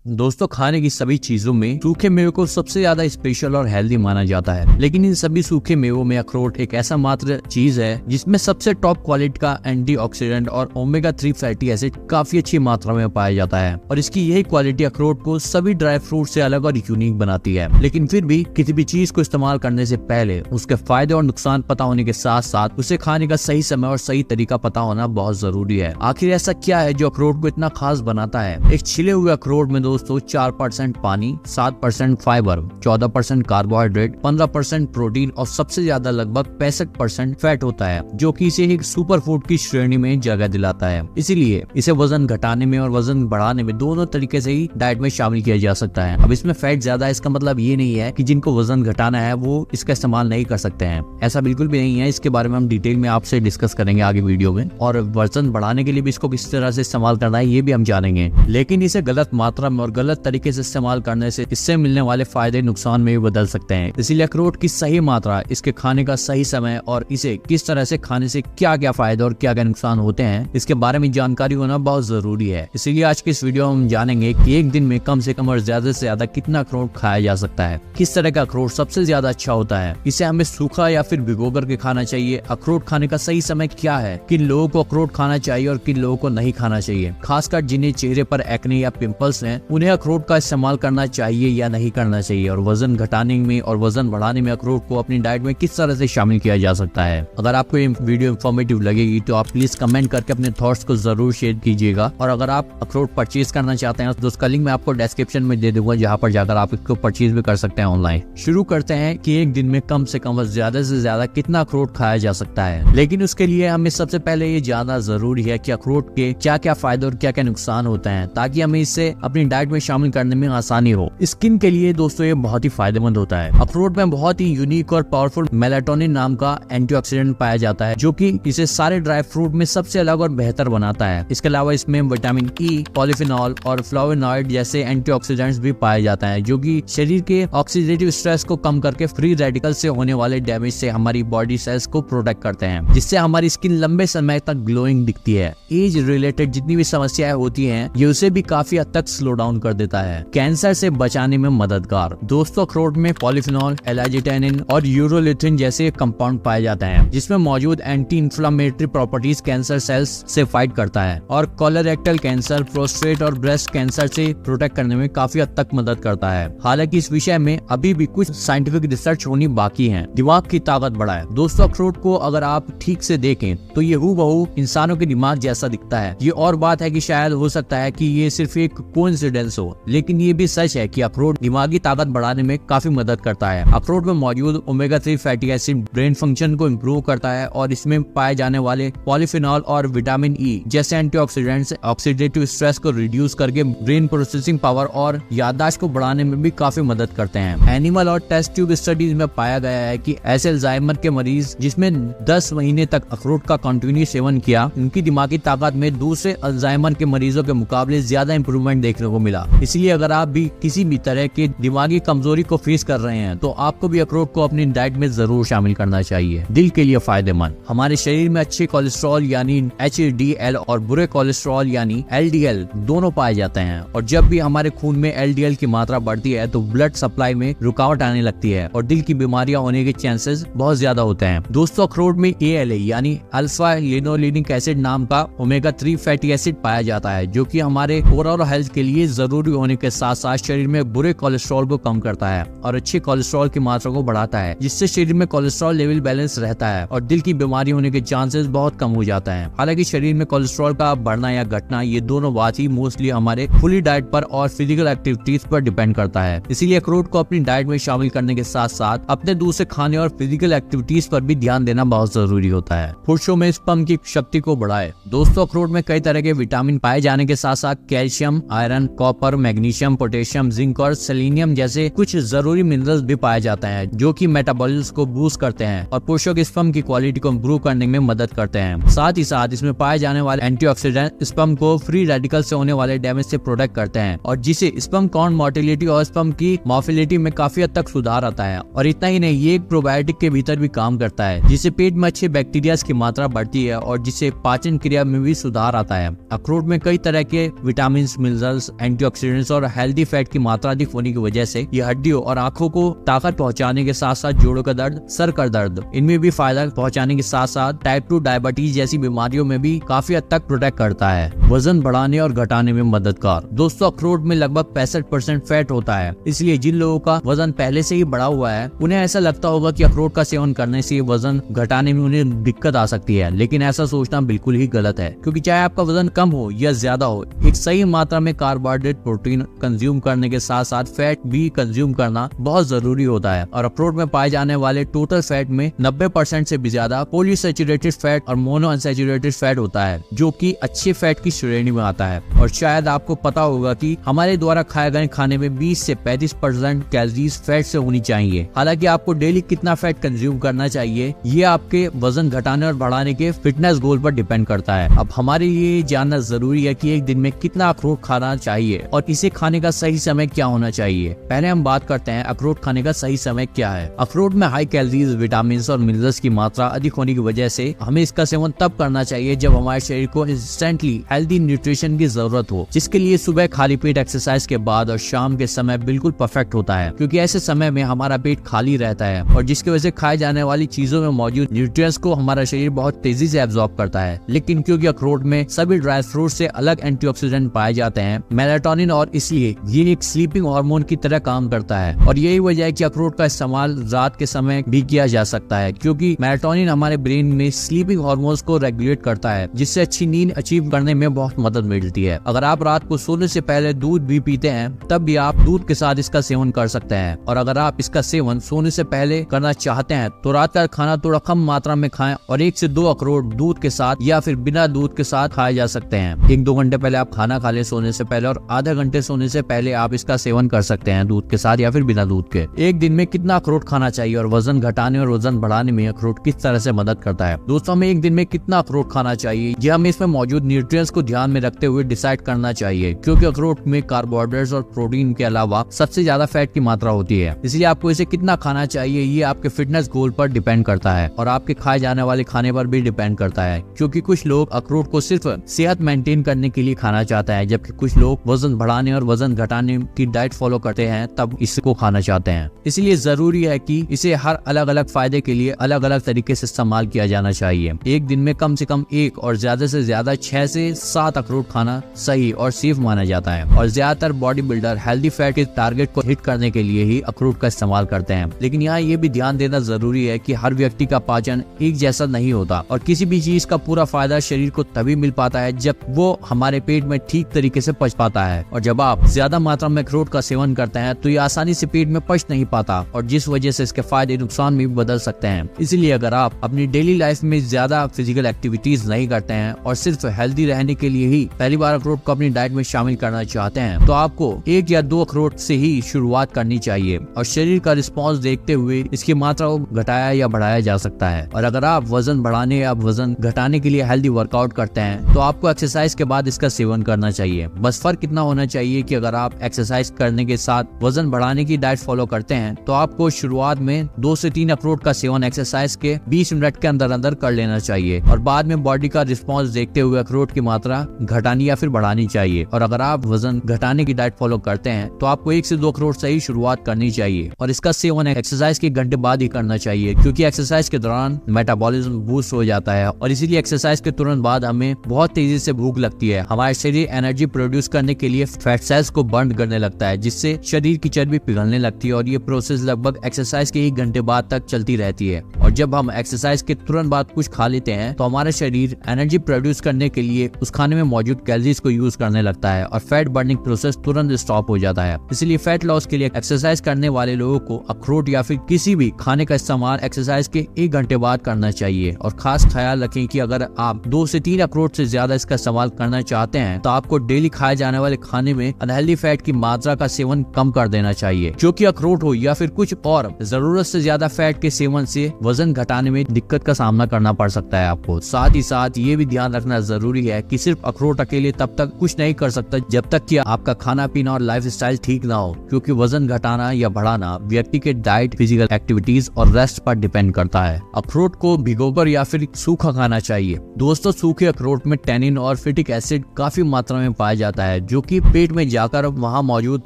दोस्तों, खाने की सभी चीजों में सूखे मेवे को सबसे ज्यादा स्पेशल और हेल्दी माना जाता है, लेकिन इन सभी सूखे मेवों में अखरोट एक ऐसा मात्र चीज है जिसमें सबसे टॉप क्वालिटी का एंटीऑक्सीडेंट और ओमेगा 3 फैटी एसिड काफी अच्छी मात्रा में पाया जाता है। और इसकी यही क्वालिटी अखरोट को सभी ड्राई फ्रूट से अलग और यूनिक बनाती है। लेकिन फिर भी किसी भी चीज को इस्तेमाल करने से पहले उसके फायदे और नुकसान पता होने के साथ साथ उसे खाने का सही समय और सही तरीका पता होना बहुत जरूरी है। आखिर ऐसा क्या है जो अखरोट को इतना खास बनाता है? एक छिले हुए अखरोट में दोस्तों 4% पानी, 7% फाइबर, 14% कार्बोहाइड्रेट, 15% प्रोटीन और सबसे ज्यादा लगभग 65% फैट होता है, जो कि इसे एक सुपर फूड की श्रेणी में जगह दिलाता है। इसीलिए इसे वजन घटाने में और वजन बढ़ाने में दोनों तरीके से ही डाइट में शामिल किया जा सकता है। अब इसमें फैट ज्यादा है इसका मतलब ये नहीं है कि जिनको वजन घटाना है वो इसका इस्तेमाल नहीं कर सकते हैं, ऐसा बिल्कुल भी नहीं है। इसके बारे में हम डिटेल में आपसे डिस्कस करेंगे आगे वीडियो में, और वजन बढ़ाने के लिए भी इसको किस तरह से इस्तेमाल करना है ये भी हम जानेंगे। लेकिन इसे गलत मात्रा में और गलत तरीके से इस्तेमाल करने से इससे मिलने वाले फायदे नुकसान में भी बदल सकते हैं। इसीलिए अखरोट की सही मात्रा, इसके खाने का सही समय और इसे किस तरह से खाने से क्या क्या फायदे और क्या क्या नुकसान होते हैं इसके बारे में जानकारी होना बहुत जरूरी है। इसीलिए आज के इस वीडियो में हम जानेंगे कि एक दिन में कम से कम और ज्यादा से ज्यादा कितना अखरोट खाया जा सकता है, किस तरह का अखरोट सबसे ज्यादा अच्छा होता है, इसे हमें सूखा या फिर भिगो करके खाना चाहिए, अखरोट खाने का सही समय क्या है, किन लोगों को अखरोट खाना चाहिए और किन लोगों को नहीं खाना चाहिए, खासकर जिन्हें चेहरे पर एक्ने या पिंपल्स हैं उन्हें अखरोट का इस्तेमाल करना चाहिए या नहीं करना चाहिए, और वजन घटाने में और वजन बढ़ाने में अखरोट को अपनी डाइट में किस तरह से शामिल किया जा सकता है। अगर आपको ये वीडियो इंफॉर्मेटिव लगेगी तो आप प्लीज कमेंट करके अपने थॉट्स को जरूर शेयर कीजिएगा। और अगर आप अखरोट परचेज करना चाहते हैं तो उसका लिंक मैं आपको डिस्क्रिप्शन में दे दूंगा, जहाँ पर जाकर आप इसको परचेज भी कर सकते हैं ऑनलाइन। शुरू करते हैं कि एक दिन में कम से कम ज्यादा से ज्यादा कितना अखरोट खाया जा सकता है। लेकिन उसके लिए हमें सबसे पहले ये जानना जरूरी है कि अखरोट के क्या क्या फायदे और क्या क्या नुकसान होते हैं, ताकि हमें इसे अपनी डाइट में शामिल करने में आसानी हो। स्किन के लिए दोस्तों ये बहुत ही फायदेमंद होता है। अखरोट में बहुत ही यूनिक और पावरफुल मेलाटोनिन नाम का एंटीऑक्सीडेंट पाया जाता है, जो कि इसे सारे ड्राई फ्रूट में सबसे अलग और बेहतर बनाता है। इसके अलावा इसमें विटामिन ई, पॉलीफिनॉल और फ्लावोनॉइड जैसे एंटीऑक्सीडेंट्स भी पाए जाते हैं, जो कि शरीर के ऑक्सीडेटिव स्ट्रेस को कम करके फ्री रेडिकल से होने वाले डैमेज से हमारी बॉडी सेल्स को प्रोटेक्ट करते हैं, जिससे हमारी स्किन लंबे समय तक ग्लोइंग दिखती है। एज रिलेटेड जितनी भी समस्याएं होती हैं ये उसे भी काफी हद तक स्लो डाउन कर देता है। कैंसर से बचाने में मददगार। दोस्तों, अखरोट में पॉलीफिनॉल, एलाजिटेनिन और यूरोलिथिन जैसे कंपाउंड पाए जाते हैं, जिसमें मौजूद anti inflammatory properties cancer cells से फाइट करता है और कोलोरेक्टल कैंसर, प्रोस्टेट और ब्रेस्ट कैंसर से प्रोटेक्ट करने में काफी हद तक मदद करता है। हालांकि इस विषय में अभी भी कुछ साइंटिफिक रिसर्च होनी बाकी है। दिमाग की ताकत बढ़ाए। दोस्तों, अखरोट को अगर आप ठीक से देखें तो ये हूबहू इंसानों के दिमाग जैसा दिखता है। ये और बात है कि शायद हो सकता है कि ये सिर्फ एक कोइंसिडेंस हो, लेकिन ये भी सच है कि अखरोट दिमागी ताकत बढ़ाने में काफी मदद करता है। अखरोट में मौजूद omega 3 fatty acid brain function को इम्प्रूव करता है और इसमें पाए जाने वाले पॉलीफिनॉल और विटामिन ई जैसे एंटीऑक्सीडेंट्स ऑक्सीडेटिव स्ट्रेस को रिड्यूस करके ब्रेन प्रोसेसिंग पावर और याददाश्त को बढ़ाने में भी काफी मदद करते हैं। एनिमल और टेस्ट ट्यूब स्टडीज में पाया गया है कि ऐसे अल्जाइमर के मरीज जिसमें 10 महीने तक अखरोट का कंटिन्यू सेवन किया, उनकी दिमागी ताकत में दूसरे अल्जाइमर के मरीजों के मुकाबले ज्यादा इंप्रूवमेंट देखने को मिला। इसलिए अगर आप भी किसी भी तरह की दिमागी कमजोरी को फेस कर रहे हैं तो आपको भी अखरोट को अपनी डाइट में जरूर शामिल करना चाहिए। दिल के लिए फायदेमंद। हमारे शरीर में अच्छे कोलेस्ट्रॉल यानी HDL और बुरे कोलेस्ट्रॉल यानी LDL दोनों पाए जाते हैं, और जब भी हमारे खून में LDL की मात्रा बढ़ती है तो ब्लड सप्लाई में रुकावट आने लगती है और दिल की बीमारियां होने के चांसेस बहुत ज्यादा होते हैं। दोस्तों, अखरोट में ALA यानी अल्फा लिनोलेनिक एसिड नाम का ओमेगा 3 फैटी एसिड पाया जाता है, जो कि हमारे ओवरऑल हेल्थ के लिए जरूरी होने के साथ साथ शरीर में बुरे कोलेस्ट्रॉल को कम करता है और अच्छे कोलेस्ट्रॉल की मात्रा को बढ़ाता है, जिससे शरीर में कोलेस्ट्रॉल लेवल बैलेंस रहता है और दिल की बीमारी होने के चांसेस बहुत कम हो जाता है। हालांकि शरीर में कोलेस्ट्रॉल का बढ़ना या घटना ये दोनों बात ही मोस्टली हमारे फुली डाइट पर और फिजिकल एक्टिविटीज पर डिपेंड करता है। इसीलिए अखरोट को अपनी डाइट में शामिल करने के साथ साथ अपने दूसरे खाने और फिजिकल एक्टिविटीज पर भी ध्यान देना बहुत जरूरी होता है। पुरुषों में स्पर्म की शक्ति को बढ़ाए। दोस्तों, अखरोट में कई तरह के विटामिन पाए जाने के साथ साथ calcium, iron, copper, magnesium, potassium, zinc और सेलेनियम जैसे कुछ जरूरी मिनरल्स भी पाए जाते हैं, जो कि मेटाबॉलिज्म को बूस्ट करते हैं और पुरुषों के स्पर्म की क्वालिटी को इम्प्रूव करने में मदद करते हैं। साथ ही साथ इसमें पाए जाने वाले एंटीऑक्सीडेंट स्पर्म को फ्री रेडिकल से होने वाले डैमेज से प्रोटेक्ट करते हैं, और जिससे स्पर्म काउंट, मोटिलिटी और स्पर्म की मोफिलिटी में काफी हद तक सुधार आता है। और इतना ही नहीं, ये एक प्रोबायोटिक के भीतर भी काम करता है, जिससे पेट में अच्छे बैक्टीरिया की मात्रा बढ़ती है और जिससे पाचन क्रिया में भी सुधार आता है। अखरोट में कई तरह के विटामिन, मिनरल्स, एंटीऑक्सीडेंट्स और हेल्दी फैट की मात्रा अधिक होने की वजह से ये हड्डियों और आंखों को ताकत पहुंचाने के साथ साथ जोड़ों का दर्द, सर का दर्द, इनमें भी फायदा पहुंचाने के साथ साथ टाइप 2 डायबिटीज जैसी बीमारियों में भी काफी हद तक प्रोटेक्ट करता है। वजन बढ़ाने और घटाने में मददगार। दोस्तों, अखरोट में लगभग 65% फैट होता है, इसलिए जिन लोगों का वजन पहले से ही बढ़ा हुआ है उन्हें ऐसा लगता होगा कि अखरोट का सेवन करने से वजन घटाने में उन्हें दिक्कत आ सकती है, लेकिन ऐसा सोचना बिल्कुल ही गलत है, क्योंकि चाहे आपका वजन कम हो या ज्यादा हो, एक सही मात्रा में कार्बोहाइड्रेट, प्रोटीन कंज्यूम करने के साथ साथ फैट भी कंज्यूम करना बहुत जरूरी होता है। और अखरोट में पाए जाने वाले टोटल फैट में 90% से भी ज्यादा पॉलीसैचुरेटेड फैट और मोनो अनसैचुरेटेड फैट होता है, जो कि अच्छे फैट की श्रेणी में आता है। और शायद आपको पता होगा कि हमारे द्वारा खाए गए खाने में 20 से 35% कैलोरीज फैट से होनी चाहिए। हालांकि आपको डेली कितना फैट कंज्यूम करना चाहिए ये आपके वजन घटाने और बढ़ाने के फिटनेस गोल पर डिपेंड करता है। अब हमारे लिए जानना जरूरी है कि एक दिन में कितना अखरोट खाना चाहिए और इसे खाने का सही समय क्या होना चाहिए। पहले हम बात करते हैं अखरोट खाने का सही समय क्या है। अखरोट में हाई कैलोरीज, विटामिन और मिनरल्स की मात्रा अधिक होने की वजह से हमें इसका सेवन तब करना चाहिए जब हमारे शरीर को इंस्टेंटली हेल्दी न्यूट्रिशन की जरूरत हो, जिसके लिए सुबह खाली पेट एक्सरसाइज के बाद और शाम के समय बिल्कुल परफेक्ट होता है, क्योंकि ऐसे समय में हमारा पेट खाली रहता है और जिसकी वजह से खाए जाने वाली चीजों में मौजूद न्यूट्रिएंट्स को हमारा शरीर बहुत तेजी से एब्जॉर्ब करता है। लेकिन क्योंकि अखरोट में सभी ड्राई फ्रूट से अलग एंटीऑक्सीडेंट पाए जाते हैं, मेलाटोनिन, और इसलिए ये एक स्लीपिंग हार्मोन की तरह काम करता है। और यही वजह है कि अखरोट का इस्तेमाल रात के समय भी किया जा सकता है, क्योंकि मेलाटोनिन हमारे ब्रेन में स्लीपिंग हार्मोन्स को रेगुलेट करता है, जिससे अच्छी नींद अचीव करने में बहुत मदद मिलती है। अगर आप रात को सोने से पहले दूध भी पीते हैं तब भी आप दूध के साथ इसका सेवन कर सकते हैं। और अगर आप इसका सेवन सोने से पहले करना चाहते हैं तो रात का खाना थोड़ा कम मात्रा में खाएं और 1 से 2 अखरोट दूध के साथ या फिर बिना दूध के साथ खाए जा सकते हैं। 1-2 घंटे पहले आप खाना खा लें सोने से पहले, और आधा घंटे सोने से पहले आप इसका सेवन कर सकते हैं दूध के साथ या फिर बिना दूध के। एक दिन में कितना अखरोट खाना चाहिए और वजन घटाने और वजन बढ़ाने में अखरोट किस तरह से मदद करता है। दोस्तों, हमें एक दिन में कितना अखरोट खाना चाहिए ये हमें इसमें मौजूद न्यूट्रिएंट्स को ध्यान में रखते हुए डिसाइड करना चाहिए, क्योंकि अखरोट में कार्बोहाइड्रेट्स और प्रोटीन के अलावा सबसे ज्यादा फैट की मात्रा होती है। इसलिए आपको इसे कितना खाना चाहिए ये आपके फिटनेस गोल पर डिपेंड करता है और आपके खाए जाने वाले खाने पर भी डिपेंड करता है, क्योंकि कुछ लोग अखरोट को सिर्फ सेहत मेंटेन करने के लिए खाना चाहते हैं, जबकि कुछ लोग वजन बढ़ाने और वजन घटाने की डाइट फॉलो करते हैं तब इसको खाना चाहते हैं। इसलिए जरूरी है कि इसे हर अलग अलग फायदे के लिए अलग अलग तरीके से इस्तेमाल किया जाना चाहिए। एक दिन में कम से कम 1 और ज्यादा से ज्यादा 6 से 7 अखरोट खाना सही और सेफ माना जाता है। और ज्यादातर बॉडी बिल्डर हेल्दी फैट के टारगेट को हिट करने के लिए ही अखरोट का इस्तेमाल करते हैं। लेकिन यहाँ ये भी ध्यान देना जरूरी है कि हर व्यक्ति का पाचन एक जैसा नहीं होता और किसी भी चीज का पूरा फायदा शरीर को तभी मिल पाता है जब वो हमारे पेट में ठीक तरीके से पच पाता है। और जब आप ज्यादा मात्रा में अखरोट का सेवन करते हैं तो ये आसानी से पेट में पच नहीं पाता और जिस वजह से इसके फायदे नुकसान में भी बदल सकते हैं। इसलिए अगर आप अपनी डेली लाइफ में ज्यादा फिजिकल एक्टिविटीज नहीं करते हैं और सिर्फ हेल्दी रहने के लिए ही पहली बार अखरोट को अपनी डाइट में शामिल करना चाहते हैं तो आपको 1 या 2 अखरोट से ही शुरुआत करनी चाहिए और शरीर का रिस्पॉन्स देखते हुए इसकी मात्रा को घटाया या बढ़ाया जा सकता है। और अगर आप वजन बढ़ाने या वजन घटाने के लिए हेल्दी वर्कआउट करते हैं तो आपको एक्सरसाइज के बाद इसका सेवन करना चाहिए। बस फर्क इतना होना चाहिए कि अगर आप एक्सरसाइज करने के साथ वजन बढ़ाने की डाइट फॉलो करते हैं तो आपको शुरुआत में 2 से 3 अखरोट का सेवन एक्सरसाइज के 20 मिनट के अंदर अंदर कर लेना चाहिए और बाद में बॉडी का रिस्पॉन्स देखते हुए अखरोट की मात्रा घटानी या फिर बढ़ानी चाहिए। और अगर आप वजन घटाने की डाइट फॉलो करते हैं तो आपको 1 से 2 अखरोट से ही शुरुआत करनी चाहिए और इसका सेवन एक्सरसाइज के घंटे बाद ही करना चाहिए, क्योंकि एक्सरसाइज के दौरान मेटाबॉलिज्म बूस्ट हो जाता है और इसीलिए एक्सरसाइज के तुरंत बाद हमें बहुत तेजी से भूख लगती है। हमारे शरीर एनर्जी प्रोड्यूस करने के लिए फैट सेल्स को बर्न करने लगता है, जिससे शरीर की चर्बी पिघलने लगती है और ये प्रोसेस लगभग एक्सरसाइज के 1 घंटे बाद तक चलती रहती है। और जब हम एक्सरसाइज के तुरंत बाद कुछ खा लेते हैं तो हमारा शरीर एनर्जी प्रोड्यूस करने के लिए उस खाने में मौजूद कैलोरीज को यूज करने लगता है और फैट बर्निंग प्रोसेस तुरंत स्टॉप हो जाता है। इसलिए फैट लॉस के लिए एक्सरसाइज करने वाले लोगों को अखरोट या फिर किसी भी खाने का इस्तेमाल एक्सरसाइज के 1 घंटे बाद करना चाहिए। और खास ख्याल रखें कि अगर आप 2 से 3 अखरोट से ज्यादा इसका इस्तेमाल करना चाहते हैं तो आपको डेली खाए जाने वाले खाने में अनहेल्दी फैट की मात्रा का सेवन कम कर देना चाहिए, क्योंकि अखरोट हो या फिर कुछ और जरूरत से ज्यादा फैट के सेवन से वजन घटाने में दिक्कत का सामना करना पड़ सकता है आपको। साथ ही साथ ये भी ध्यान रखना जरूरी है कि सिर्फ अखरोट अकेले तब तक कुछ नहीं कर सकता जब तक कि आपका खाना पीना और लाइफ स्टाइल ठीक ना हो, क्योंकि वजन घटाना या बढ़ाना व्यक्ति के डाइट, फिजिकल एक्टिविटीज और रेस्ट पर डिपेंड करता है। अखरोट को भिगोकर या फिर सूखा खाना चाहिए। दोस्तों, सूखे अखरोट में टैनिन और फिटिक एसिड काफी मात्रा में पाया जाता है, जो कि पेट में जाकर वहाँ मौजूद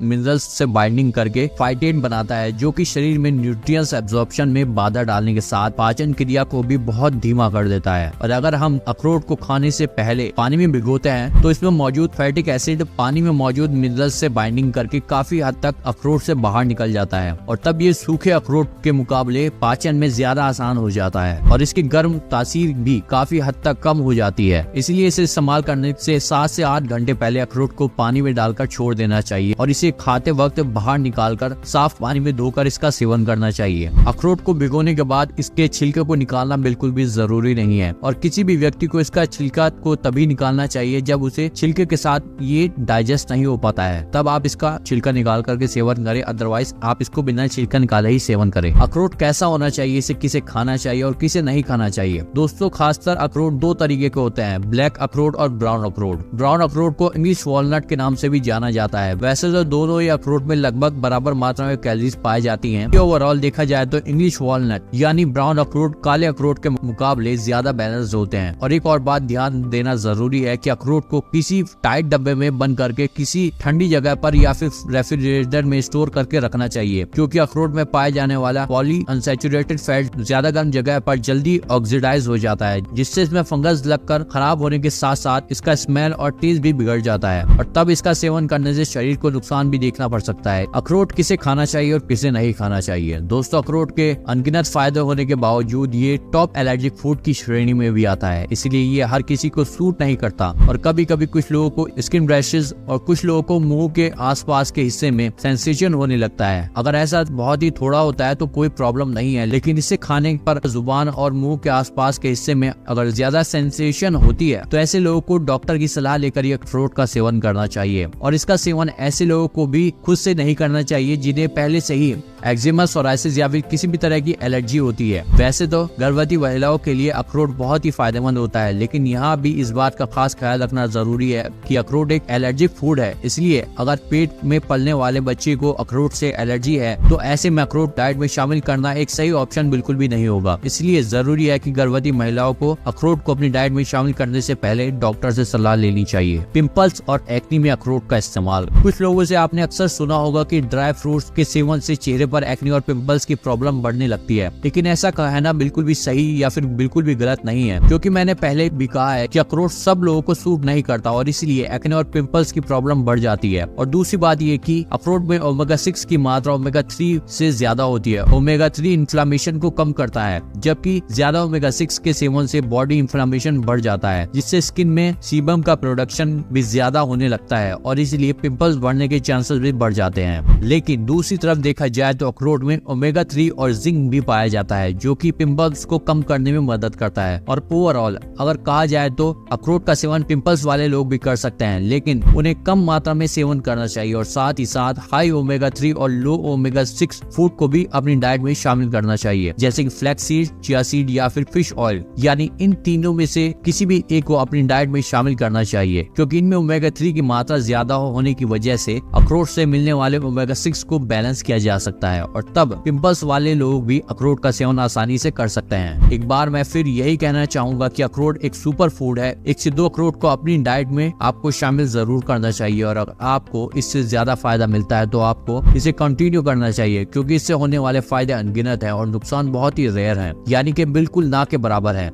मिनरल्स से बाइंडिंग करके फाइटेट बनाता है, जो कि शरीर में न्यूट्रिएंट्स एब्जॉर्प्शन में बाधा डालने के साथ पाचन क्रिया को भी बहुत धीमा कर देता है। और अगर हम अखरोट को खाने से पहले पानी में भिगोते हैं तो इसमें मौजूद फैटिक एसिड पानी में मौजूद मिनरल्स से बाइंडिंग करके काफी हद तक अखरोट से बाहर निकल जाता है, और तब ये सूखे अखरोट के मुकाबले पाचन में ज्यादा आसान हो जाता है और इसकी गर्म तासीर भी काफी हद तक कम हो जाती है। इसलिए इसे इस्तेमाल करने से 7 से 8 घंटे पहले अखरोट को पानी में डालकर छोड़ देना चाहिए और इसे खाते वक्त बाहर निकालकर साफ पानी में धोकर इसका सेवन करना चाहिए। अखरोट को भिगोने के बाद इसके छिलके को निकालना बिल्कुल भी जरूरी नहीं है और किसी भी व्यक्ति को इसका छिलका को तभी निकालना चाहिए जब उसे छिलके के साथ ये डाइजेस्ट नहीं हो पाता है, तब आप इसका छिलका निकाल करके सेवन करें, अदरवाइज आप इसको बिना छिलका निकाले ही सेवन करें। अखरोट कैसा होना चाहिए, इसे किसे खाना चाहिए और किसे नहीं खाना चाहिए। दोस्तों, खासकर अखरोट 2 तरीके के होते हैं, ब्लैक अखरोट और ब्राउन अखरोट। ब्राउन अखरोट को इंग्लिश वॉलनट के नाम से भी जाना जाता है। वैसे तो दोनों ही अखरोट में लगभग बराबर मात्रा में कैलोरीज पाई जाती हैं। ओवरऑल देखा जाए तो इंग्लिश वॉलनट यानी ब्राउन अखरोट काले अखरोट के मुकाबले ज्यादा बैलेंस्ड होते हैं। और एक और बात ध्यान देना जरूरी है कि अखरोट को किसी टाइट डब्बे में बंद करके किसी ठंडी जगह पर या फिर रेफ्रिजरेटर में स्टोर करके रखना चाहिए, क्योंकि अखरोट में पाए जाने वाला पॉली अनसैचुरेटेड फैट ज्यादा गर्म जगह पर जल्दी ऑक्सीडाइज हो जाता है, जिससे इसमें फंगस लगकर खराब होने के साथ साथ इसका स्मेल और टेस्ट भी बिगड़ जाता है और तब इसका सेवन करने से शरीर को नुकसान भी देखना पड़ सकता है। अखरोट किसे खाना चाहिए और किसे नहीं खाना चाहिए। दोस्तों, अखरोट के अनगिनत फायदे होने के बावजूद ये टॉप एलर्जिक फूड की श्रेणी में भी आता है, इसलिए ये हर किसी को सूट नहीं करता और कभी कभी कुछ लोगों को स्किन रैशेस और कुछ लोगों को मुंह के आसपास के हिस्से में सेंसेशन होने लगता है। अगर ऐसा बहुत ही थोड़ा होता है तो कोई प्रॉब्लम नहीं है, लेकिन इसे खाने पर जुबान और मुंह के आसपास के हिस्से में अगर ज्यादा सेंसेशन होती है तो ऐसे लोगों को डॉक्टर की सलाह लेकर ये अखरोट का सेवन करना चाहिए। और इसका सेवन ऐसे लोगों को भी खुद से नहीं करना चाहिए जिन्हें पहले से ही एक्जिमा, सोराइसिस या फिर किसी भी तरह की एलर्जी होती है। वैसे तो गर्भवती महिलाओं के लिए अखरोट बहुत ही फायदेमंद होता है, लेकिन यहाँ भी इस बात का खास ख्याल रखना जरूरी है कि अखरोट एक एलर्जिक फूड है, इसलिए अगर पेट में पलने वाले बच्चे को अखरोट से एलर्जी है तो ऐसे में अखरोट डाइट में शामिल करना एक सही ऑप्शन बिल्कुल भी नहीं होगा। इसलिए जरूरी है कि गर्भवती महिलाओं को अखरोट को अपनी डाइट में शामिल करने से पहले डॉक्टर से सलाह लेनी चाहिए। पिंपल्स और एक्ने में अखरोट का इस्तेमाल। कुछ लोगों से आपने अक्सर सुना होगा कि ड्राई फ्रूट्स के सेवन से चेहरे पर एक्ने और पिंपल्स की प्रॉब्लम बढ़ने लगती है, लेकिन ऐसा कहना बिल्कुल भी सही या फिर बिल्कुल भी गलत नहीं है, क्योंकि मैंने पहले भी कहा है कि अखरोट सब लोगों को सूट नहीं करता और इसलिए एक्ने और पिंपल्स की प्रॉब्लम बढ़ जाती है। और दूसरी बात ये कि अखरोट में ओमेगा 6 की मात्रा ओमेगा 3 से ज्यादा होती है। ओमेगा 3 इन्फ्लेमेशन को कम करता है, जबकि ज्यादा ओमेगा 6 के सेवन से बॉडी इन्फ्लेमेशन बढ़ जाता है, जिससे स्किन में सीबम का प्रोडक्शन भी ज्यादा होने लगता है और इसलिए पिंपल्स बढ़ने के चांसेस भी बढ़ जाते हैं। लेकिन दूसरी तरफ देखा जाए तो अखरोट में ओमेगा 3 और जिंक भी पाया जाता है, जो कि पिंपल्स को कम करने में मदद करता है। और ओवरऑल अगर कहा जाए तो अखरोट का सेवन पिंपल्स वाले लोग भी कर सकते हैं, लेकिन उन्हें कम मात्रा में सेवन करना चाहिए और साथ ही साथ हाई ओमेगा 3 और लो ओमेगा 6 फूड को भी अपनी डाइट में शामिल करना चाहिए, जैसे कि फ्लैक्स सीड, चिया सीड या फिर फिश ऑयल। यानी इन तीनों में से किसी भी एक को अपनी डाइट में शामिल करना चाहिए, क्योंकि इनमें ओमेगा 3 की मात्रा ज्यादा होने की वजह से अखरोट से मिलने वाले ओमेगा 6 को बैलेंस किया जा सकता है और तब पिंपल्स वाले लोग भी अखरोट का सेवन आसानी से कर सकते हैं। एक बार मैं फिर यही कहना चाहूंगा कि अखरोट एक सुपर फूड है। 1 से 2 अखरोट को अपनी डाइट में आपको शामिल जरूर करना चाहिए और अगर आपको इससे ज्यादा फायदा मिलता है तो आपको इसे कंटिन्यू करना चाहिए, क्योंकि इससे होने वाले फायदे अनगिनत हैं और नुकसान बहुत ही रेयर हैं, यानी कि बिल्कुल ना के बराबर है।